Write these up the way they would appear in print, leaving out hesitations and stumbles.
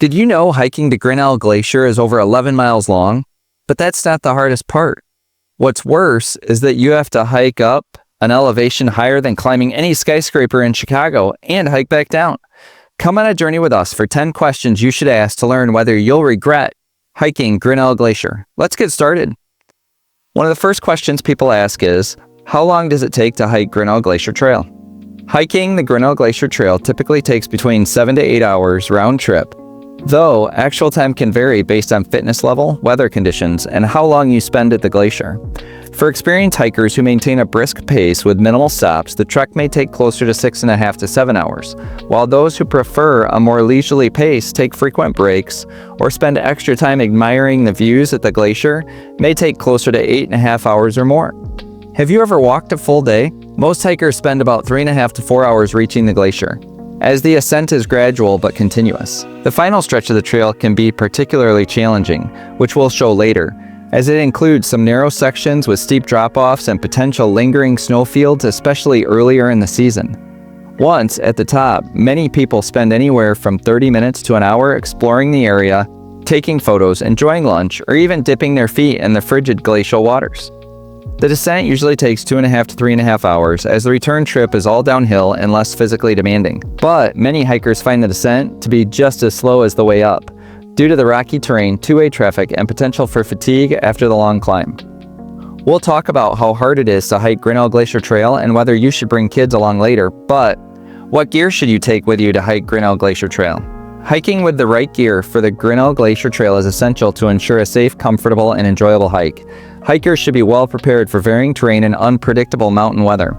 Did you know hiking to Grinnell Glacier is over 11 miles long? But that's not the hardest part. What's worse is that you have to hike up an elevation higher than climbing any skyscraper in Chicago and hike back down. Come on a journey with us for 10 questions you should ask to learn whether you'll regret hiking Grinnell Glacier. Let's get started. One of the first questions people ask is, how long does it take to hike Grinnell Glacier Trail? Hiking the Grinnell Glacier Trail typically takes between 7 to 8 hours round trip, though actual time can vary based on fitness level, weather conditions, and how long you spend at the glacier. For experienced hikers who maintain a brisk pace with minimal stops, the trek may take closer to 6.5 to 7 hours, while those who prefer a more leisurely pace take frequent breaks or spend extra time admiring the views at the glacier may take closer to 8.5 hours or more. Have you ever walked a full day? Most hikers spend about 3.5 to 4 hours reaching the glacier, as the ascent is gradual but continuous. The final stretch of the trail can be particularly challenging, which we'll show later, as it includes some narrow sections with steep drop-offs and potential lingering snowfields, especially earlier in the season. Once at the top, many people spend anywhere from 30 minutes to an hour exploring the area, taking photos, enjoying lunch, or even dipping their feet in the frigid glacial waters. The descent usually takes 2.5 to 3.5 hours, as the return trip is all downhill and less physically demanding. But many hikers find the descent to be just as slow as the way up, due to the rocky terrain, two-way traffic, and potential for fatigue after the long climb. We'll talk about how hard it is to hike Grinnell Glacier Trail and whether you should bring kids along later, but what gear should you take with you to hike Grinnell Glacier Trail? Hiking with the right gear for the Grinnell Glacier Trail is essential to ensure a safe, comfortable, and enjoyable hike. Hikers should be well prepared for varying terrain and unpredictable mountain weather.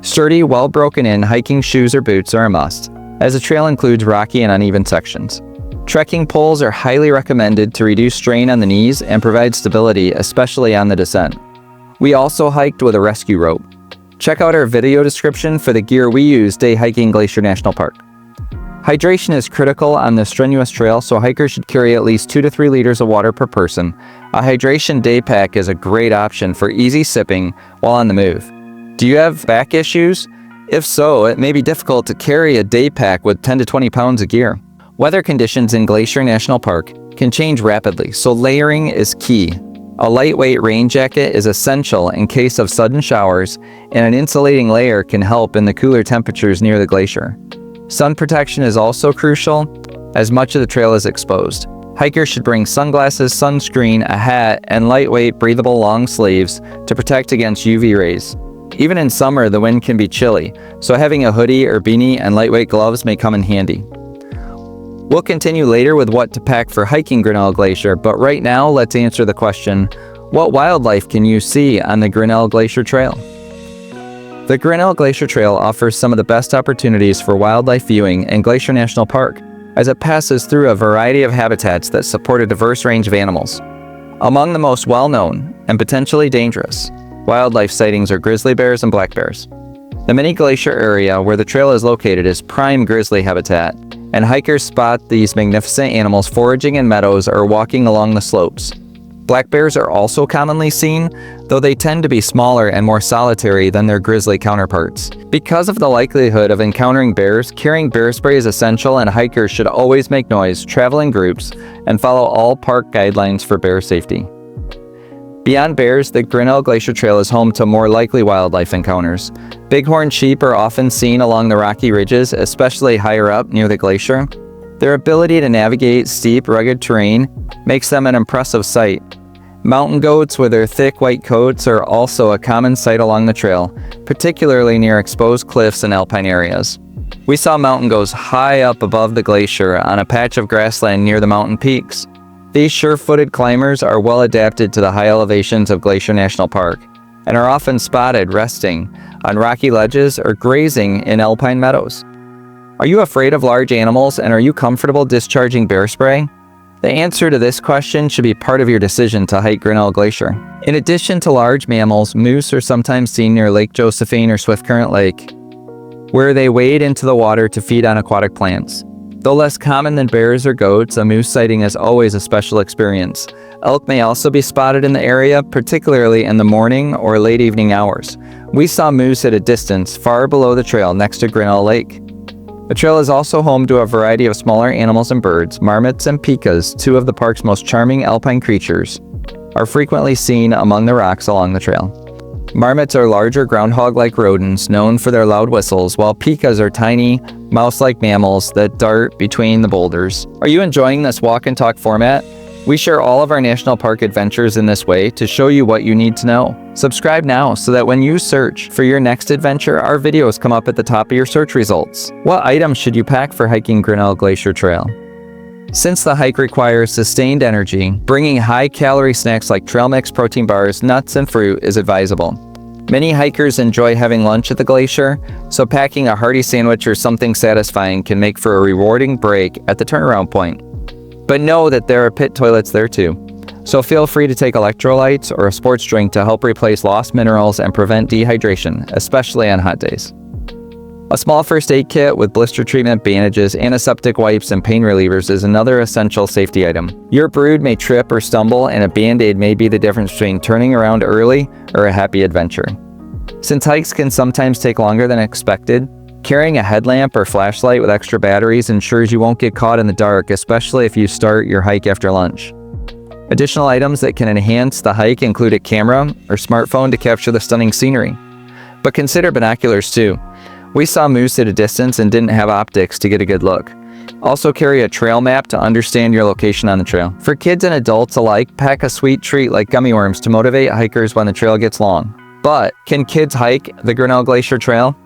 Sturdy, well broken in hiking shoes or boots are a must, as the trail includes rocky and uneven sections. Trekking poles are highly recommended to reduce strain on the knees and provide stability, especially on the descent. We also hiked with a rescue rope. Check out our video description for the gear we use day hiking Glacier National Park. Hydration is critical on this strenuous trail, so hikers should carry at least 2 to 3 liters of water per person. A hydration day pack is a great option for easy sipping while on the move. Do you have back issues? If so, it may be difficult to carry a day pack with 10 to 20 pounds of gear. Weather conditions in Glacier National Park can change rapidly, so layering is key. A lightweight rain jacket is essential in case of sudden showers, and an insulating layer can help in the cooler temperatures near the glacier. Sun protection is also crucial, as much of the trail is exposed. Hikers should bring sunglasses, sunscreen, a hat, and lightweight, breathable long sleeves to protect against UV rays. Even in summer, the wind can be chilly, so having a hoodie or beanie and lightweight gloves may come in handy. We'll continue later with what to pack for hiking Grinnell Glacier, but right now let's answer the question, what wildlife can you see on the Grinnell Glacier Trail? The Grinnell Glacier Trail offers some of the best opportunities for wildlife viewing in Glacier National Park, as it passes through a variety of habitats that support a diverse range of animals. Among the most well-known and potentially dangerous wildlife sightings are grizzly bears and black bears. The mini glacier area where the trail is located is prime grizzly habitat, and hikers spot these magnificent animals foraging in meadows or walking along the slopes. Black bears are also commonly seen, though they tend to be smaller and more solitary than their grizzly counterparts. Because of the likelihood of encountering bears, carrying bear spray is essential, and hikers should always make noise, travel in groups, and follow all park guidelines for bear safety. Beyond bears, the Grinnell Glacier Trail is home to more likely wildlife encounters. Bighorn sheep are often seen along the rocky ridges, especially higher up near the glacier. Their ability to navigate steep, rugged terrain makes them an impressive sight. Mountain goats with their thick white coats are also a common sight along the trail, particularly near exposed cliffs and alpine areas. We saw mountain goats high up above the glacier on a patch of grassland near the mountain peaks. These sure-footed climbers are well adapted to the high elevations of Glacier National Park and are often spotted resting on rocky ledges or grazing in alpine meadows. Are you afraid of large animals, and are you comfortable discharging bear spray? The answer to this question should be part of your decision to hike Grinnell Glacier. In addition to large mammals, moose are sometimes seen near Lake Josephine or Swiftcurrent Lake, where they wade into the water to feed on aquatic plants. Though less common than bears or goats, a moose sighting is always a special experience. Elk may also be spotted in the area, particularly in the morning or late evening hours. We saw moose at a distance far below the trail next to Grinnell Lake. The trail is also home to a variety of smaller animals and birds. Marmots and pikas, two of the park's most charming alpine creatures, are frequently seen among the rocks along the trail. Marmots are larger groundhog-like rodents known for their loud whistles, while pikas are tiny, mouse-like mammals that dart between the boulders. Are you enjoying this walk and talk format? We share all of our national park adventures in this way to show you what you need to know. Subscribe now so that when you search for your next adventure, our videos come up at the top of your search results. What items should you pack for hiking Grinnell Glacier Trail? Since the hike requires sustained energy, bringing high-calorie snacks like trail mix, protein bars, nuts, and fruit is advisable. Many hikers enjoy having lunch at the glacier, so packing a hearty sandwich or something satisfying can make for a rewarding break at the turnaround point. But know that there are pit toilets there too, so feel free to take electrolytes or a sports drink to help replace lost minerals and prevent dehydration, especially on hot days. A small first aid kit with blister treatment, bandages, antiseptic wipes, and pain relievers is another essential safety item. Your brood may trip or stumble, and a band-aid may be the difference between turning around early or a happy adventure. Since hikes can sometimes take longer than expected, carrying a headlamp or flashlight with extra batteries ensures you won't get caught in the dark, especially if you start your hike after lunch. Additional items that can enhance the hike include a camera or smartphone to capture the stunning scenery. But consider binoculars too. We saw moose at a distance and didn't have optics to get a good look. Also carry a trail map to understand your location on the trail. For kids and adults alike, pack a sweet treat like gummy worms to motivate hikers when the trail gets long. But can kids hike the Grinnell Glacier Trail?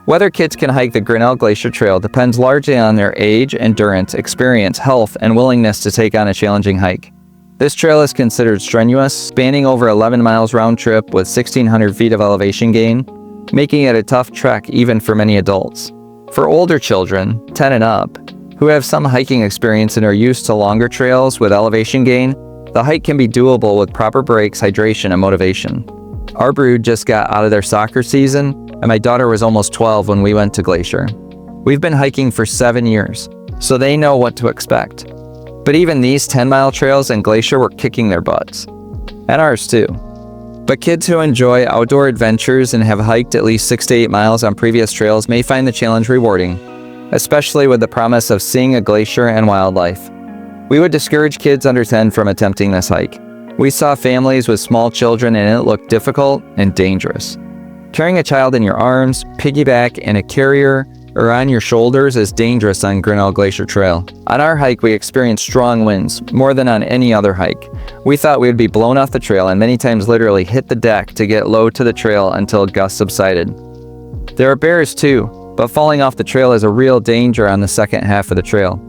Whether kids can hike the Grinnell Glacier Trail depends largely on their age, endurance, experience, health, and willingness to take on a challenging hike. This trail is considered strenuous, spanning over 11 miles round trip with 1,600 feet of elevation gain, making it a tough trek even for many adults. For older children, 10 and up, who have some hiking experience and are used to longer trails with elevation gain, the hike can be doable with proper breaks, hydration, and motivation. Our brood just got out of their soccer season, and my daughter was almost 12 when we went to Glacier. We've been hiking for 7 years, so they know what to expect. But even these 10-mile trails in Glacier were kicking their butts. And ours too. But kids who enjoy outdoor adventures and have hiked at least 6 to 8 miles on previous trails may find the challenge rewarding, especially with the promise of seeing a glacier and wildlife. We would discourage kids under 10 from attempting this hike. We saw families with small children and it looked difficult and dangerous. Carrying a child in your arms, piggyback, and a carrier or on your shoulders is dangerous on Grinnell Glacier Trail. On our hike, we experienced strong winds, more than on any other hike. We thought we would be blown off the trail and many times literally hit the deck to get low to the trail until gusts subsided. There are bears too, but falling off the trail is a real danger on the second half of the trail,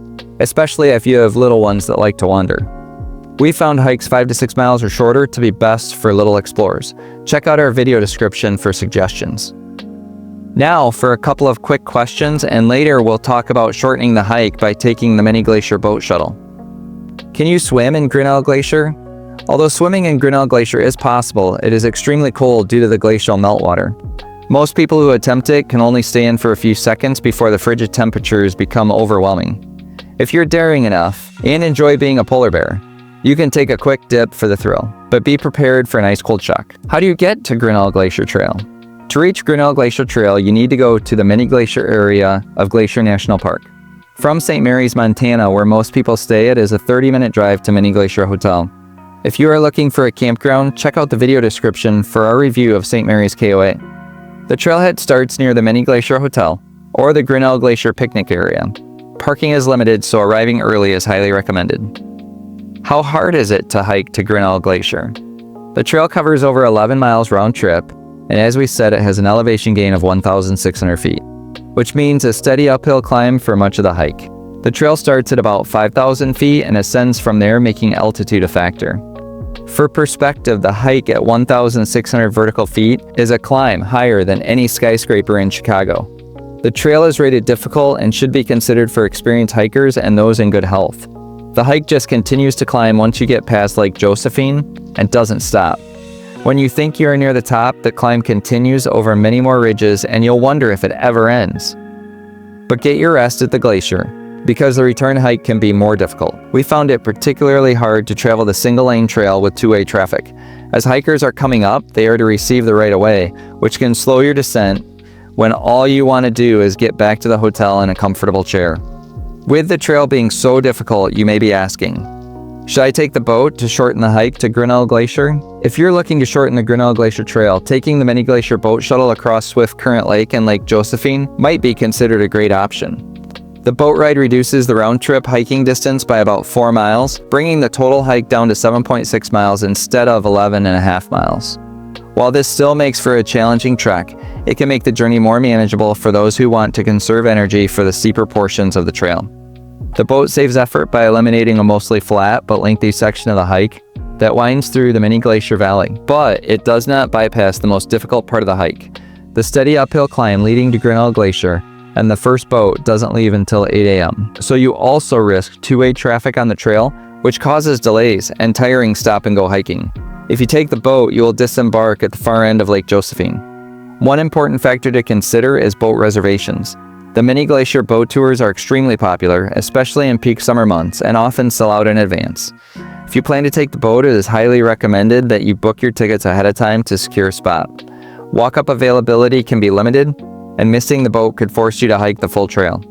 especially if you have little ones that like to wander. We found hikes 5 to 6 miles or shorter to be best for little explorers. Check out our video description for suggestions. Now for a couple of quick questions, and later we'll talk about shortening the hike by taking the mini glacier boat shuttle. Can you swim in Grinnell Glacier? Although swimming in Grinnell Glacier is possible, it is extremely cold due to the glacial meltwater. Most people who attempt it can only stay in for a few seconds before the frigid temperatures become overwhelming. If you're daring enough and enjoy being a polar bear, you can take a quick dip for the thrill, but be prepared for an ice cold shock. How do you get to Grinnell Glacier Trail? To reach Grinnell Glacier Trail, you need to go to the mini glacier area of Glacier National Park. From St. Mary's, Montana, where most people stay, it is a 30-minute drive to Mini Glacier Hotel. If you are looking for a campground, check out the video description for our review of St. Mary's KOA. The trailhead starts near the Mini Glacier Hotel or the Grinnell Glacier picnic area. Parking is limited, so arriving early is highly recommended. How hard is it to hike to Grinnell Glacier? The trail covers over 11 miles round trip, and as we said, it has an elevation gain of 1,600 feet, which means a steady uphill climb for much of the hike. The trail starts at about 5,000 feet and ascends from there, making altitude a factor. For perspective, the hike at 1,600 vertical feet is a climb higher than any skyscraper in Chicago. The trail is rated difficult and should be considered for experienced hikers and those in good health. The hike just continues to climb once you get past Lake Josephine and doesn't stop. When you think you are near the top, the climb continues over many more ridges and you'll wonder if it ever ends. But get your rest at the glacier, because the return hike can be more difficult. We found it particularly hard to travel the single-lane trail with two-way traffic. As hikers are coming up, they are to receive the right-of-way, which can slow your descent, when all you want to do is get back to the hotel in a comfortable chair. With the trail being so difficult, you may be asking, should I take the boat to shorten the hike to Grinnell Glacier? If you're looking to shorten the Grinnell Glacier Trail, taking the mini glacier boat shuttle across Swiftcurrent Lake and Lake Josephine might be considered a great option. The boat ride reduces the round-trip hiking distance by about 4 miles, bringing the total hike down to 7.6 miles instead of 11.5 miles. While this still makes for a challenging trek, it can make the journey more manageable for those who want to conserve energy for the steeper portions of the trail. The boat saves effort by eliminating a mostly flat but lengthy section of the hike that winds through the mini glacier valley, but it does not bypass the most difficult part of the hike, the steady uphill climb leading to Grinnell Glacier, and the first boat doesn't leave until 8 a.m. So you also risk two-way traffic on the trail, which causes delays and tiring stop-and-go hiking. If you take the boat, you will disembark at the far end of Lake Josephine. One important factor to consider is boat reservations. The mini glacier boat tours are extremely popular, especially in peak summer months, and often sell out in advance. If you plan to take the boat, it is highly recommended that you book your tickets ahead of time to secure a spot. Walk-up availability can be limited, and missing the boat could force you to hike the full trail.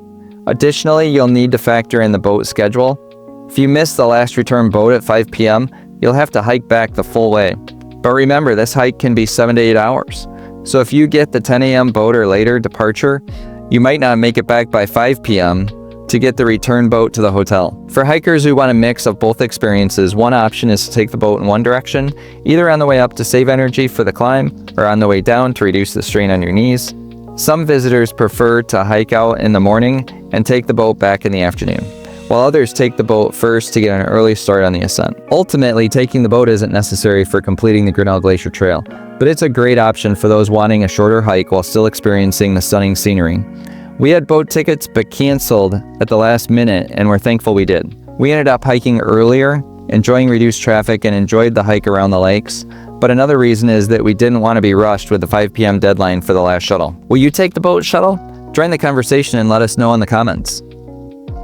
Additionally, you'll need to factor in the boat schedule. If you miss the last return boat at 5 p.m., you'll have to hike back the full way. But remember, this hike can be 7 to 8 hours. So if you get the 10 a.m. boat or later departure, you might not make it back by 5 p.m. to get the return boat to the hotel. For hikers who want a mix of both experiences, one option is to take the boat in one direction, either on the way up to save energy for the climb, or on the way down to reduce the strain on your knees. Some visitors prefer to hike out in the morning and take the boat back in the afternoon, while others take the boat first to get an early start on the ascent. Ultimately, taking the boat isn't necessary for completing the Grinnell Glacier Trail, but it's a great option for those wanting a shorter hike while still experiencing the stunning scenery. We had boat tickets but canceled at the last minute, and we're thankful we did. We ended up hiking earlier, enjoying reduced traffic, and enjoyed the hike around the lakes. But another reason is that we didn't want to be rushed with the 5 p.m. deadline for the last shuttle. Will you take the boat shuttle? Join the conversation and let us know in the comments.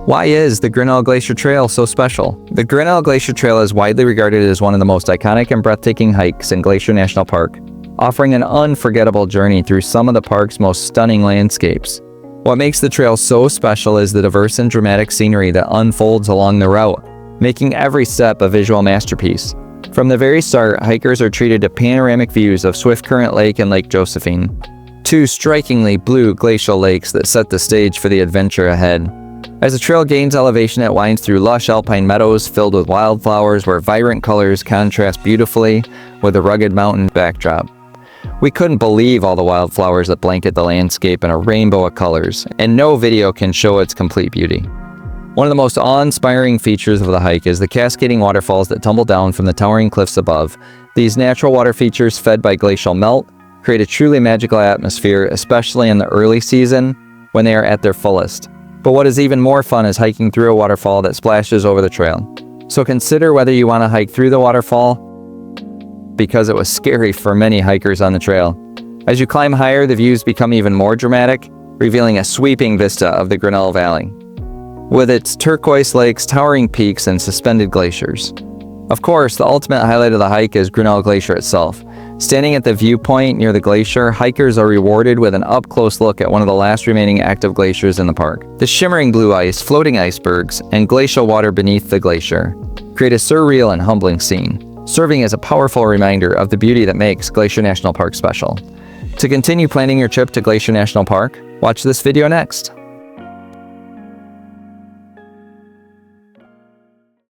Why is the Grinnell Glacier Trail so special? The Grinnell Glacier Trail is widely regarded as one of the most iconic and breathtaking hikes in Glacier National Park, offering an unforgettable journey through some of the park's most stunning landscapes. What makes the trail so special is the diverse and dramatic scenery that unfolds along the route, making every step a visual masterpiece. From the very start, hikers are treated to panoramic views of Swiftcurrent Lake and Lake Josephine, two strikingly blue glacial lakes that set the stage for the adventure ahead. As the trail gains elevation, it winds through lush alpine meadows filled with wildflowers where vibrant colors contrast beautifully with a rugged mountain backdrop. We couldn't believe all the wildflowers that blanket the landscape in a rainbow of colors, and no video can show its complete beauty. One of the most awe-inspiring features of the hike is the cascading waterfalls that tumble down from the towering cliffs above. These natural water features, fed by glacial melt, create a truly magical atmosphere, especially in the early season when they are at their fullest. But what is even more fun is hiking through a waterfall that splashes over the trail. So consider whether you want to hike through the waterfall, because it was scary for many hikers on the trail. As you climb higher, the views become even more dramatic, revealing a sweeping vista of the Grinnell Valley, with its turquoise lakes, towering peaks, and suspended glaciers. Of course, the ultimate highlight of the hike is Grinnell Glacier itself. Standing at the viewpoint near the glacier, hikers are rewarded with an up-close look at one of the last remaining active glaciers in the park. The shimmering blue ice, floating icebergs, and glacial water beneath the glacier create a surreal and humbling scene, serving as a powerful reminder of the beauty that makes Glacier National Park special. To continue planning your trip to Glacier National Park, watch this video next.